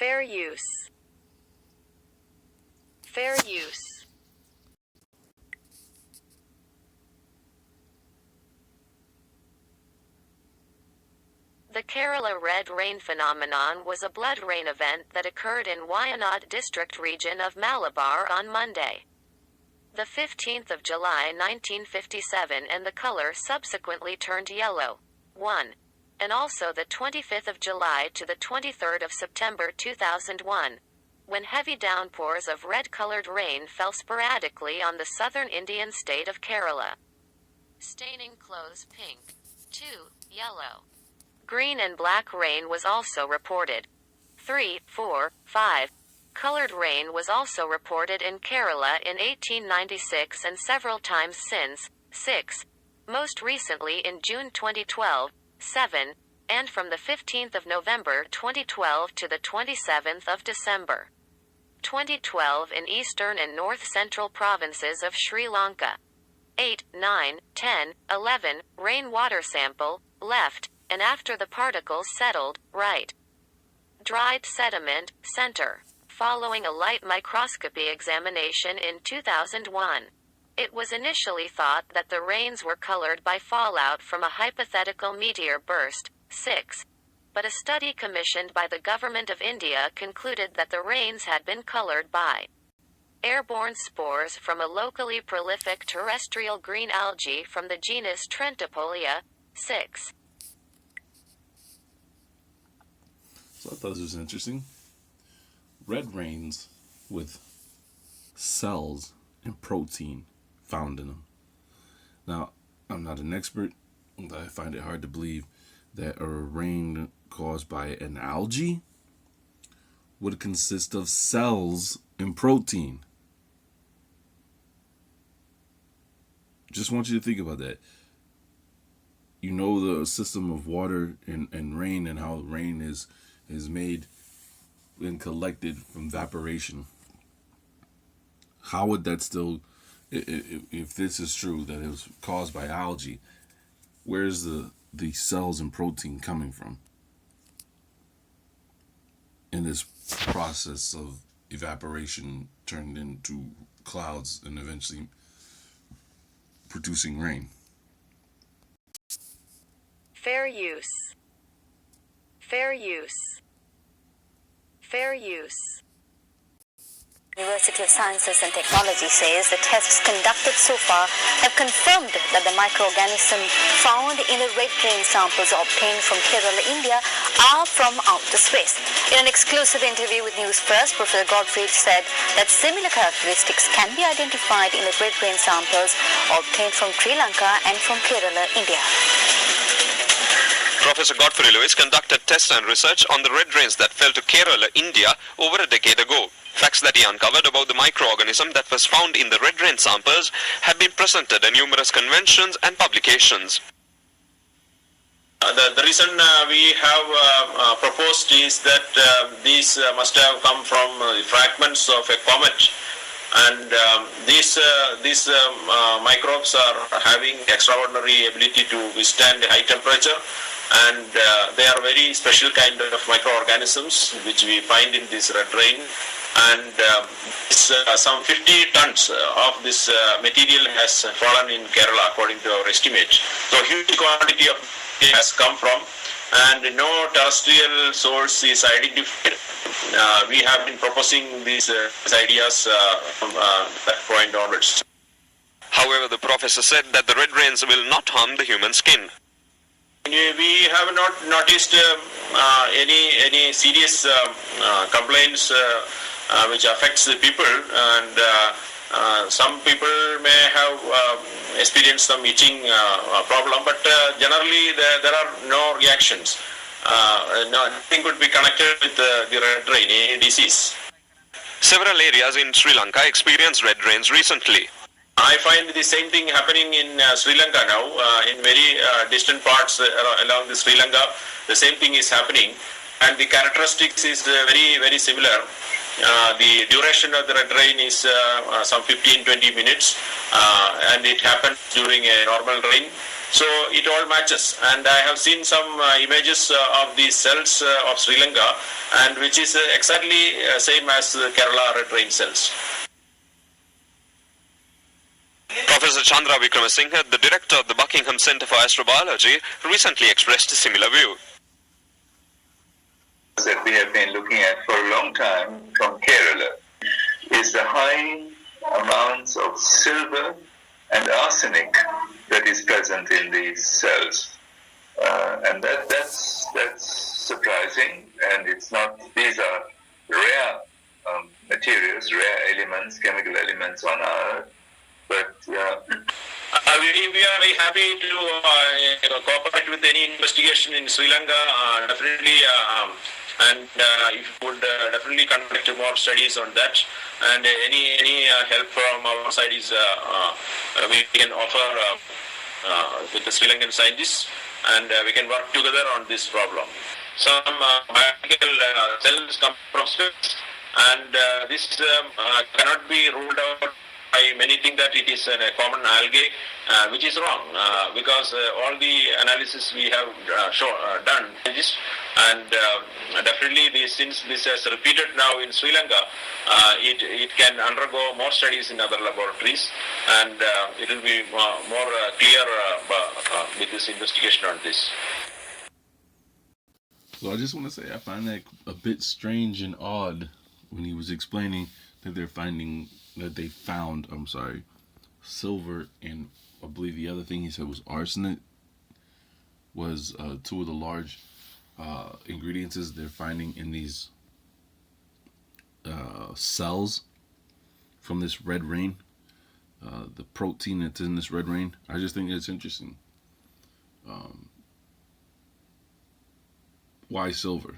Fair use. Fair use. The Kerala red rain phenomenon was a blood rain event that occurred in Wayanad district region of Malabar on Monday, the 15th of July 1957, and the color subsequently turned yellow. 1. And also the 25th of July to the 23rd of September 2001, when heavy downpours of red-colored rain fell sporadically on the southern Indian state of Kerala, staining clothes pink. 2. Yellow. Green and black rain was also reported. 3, 4, 5. Colored rain was also reported in Kerala in 1896 and several times since. 6. Most recently in June 2012. 7. And from the 15th of November 2012 to the 27th of December 2012 in eastern and north-central provinces of Sri Lanka. 8, 9, 10, 11. Rainwater sample, left, and after the particles settled, right. Dried sediment, center. Following a light microscopy examination in 2001. It was initially thought that the rains were colored by fallout from a hypothetical meteor burst. 6. But a study commissioned by the Government of India concluded that the rains had been colored by airborne spores from a locally prolific terrestrial green algae from the genus Trentipolia. 6. So I thought this was interesting. Red rains with cells and protein found in them. Now, I'm not an expert, but I find it hard to believe that a rain caused by an algae would consist of cells and protein. Just want you to think about that. You know the system of water and rain and how rain is made and collected from evaporation. How would that still, if this is true, that it was caused by algae, where's the cells and protein coming from in this process of evaporation turned into clouds and eventually producing rain? Fair use. Fair use. Fair use. University of Sciences and Technology says the tests conducted so far have confirmed that the microorganisms found in the red rain samples obtained from Kerala, India are from outer space. In an exclusive interview with News First, Professor Gottfried said that similar characteristics can be identified in the red rain samples obtained from Sri Lanka and from Kerala, India. Professor Godfrey Lewis conducted tests and research on the red rains that fell to Kerala, India over a decade ago. Facts that he uncovered about the microorganism that was found in the red rain samples have been presented at numerous conventions and publications. The reason we have proposed is that these must have come from fragments of a comet, and these microbes are having extraordinary ability to withstand high temperature, and they are very special kind of microorganisms which we find in this red rain. And some 50 tons of this material has fallen in Kerala according to our estimate. So huge quantity of it has come from, and no terrestrial source is identified. We have been proposing these ideas from that point onwards. However, the professor said that the red rains will not harm the human skin. We have not noticed any serious complaints which affects the people, and some people may have experienced some itching problem, but generally there are no reactions. Nothing could be connected with the red rain, any disease. Several areas in Sri Lanka experienced red rains recently. I find the same thing happening in Sri Lanka now. In very distant parts along the Sri Lanka, the same thing is happening, and the characteristics is very, very similar. The duration of the red rain is some 15-20 minutes, and it happens during a normal rain. So it all matches, and I have seen some images of these cells of Sri Lanka, and which is exactly same as the Kerala red rain cells. Professor Chandra Wickramasinghe, the director of the Buckingham Centre for Astrobiology, recently expressed a similar view. That we have been looking at for a long time from Kerala is the high amounts of silver and arsenic that is present in these cells, and that's surprising. And it's not; these are rare materials, rare elements, chemical elements on Earth. But we are very happy to cooperate with any investigation in Sri Lanka. Definitely, and if you would definitely conduct more studies on that. And any help from our side is we can offer with the Sri Lankan scientists, and we can work together on this problem. Some biological cells come from space, and this cannot be ruled out. I many think that it is a common algae, which is wrong, because all the analysis we have done, and definitely since this has repeated now in Sri Lanka, it can undergo more studies in other laboratories, and it will be more clear with this investigation on this. So I just want to say I find that a bit strange and odd when he was explaining that they found silver, and I believe the other thing he said was arsenic, was two of the large ingredients they're finding in these cells from this red rain, the protein that's in this red rain. I just think it's interesting. Why silver?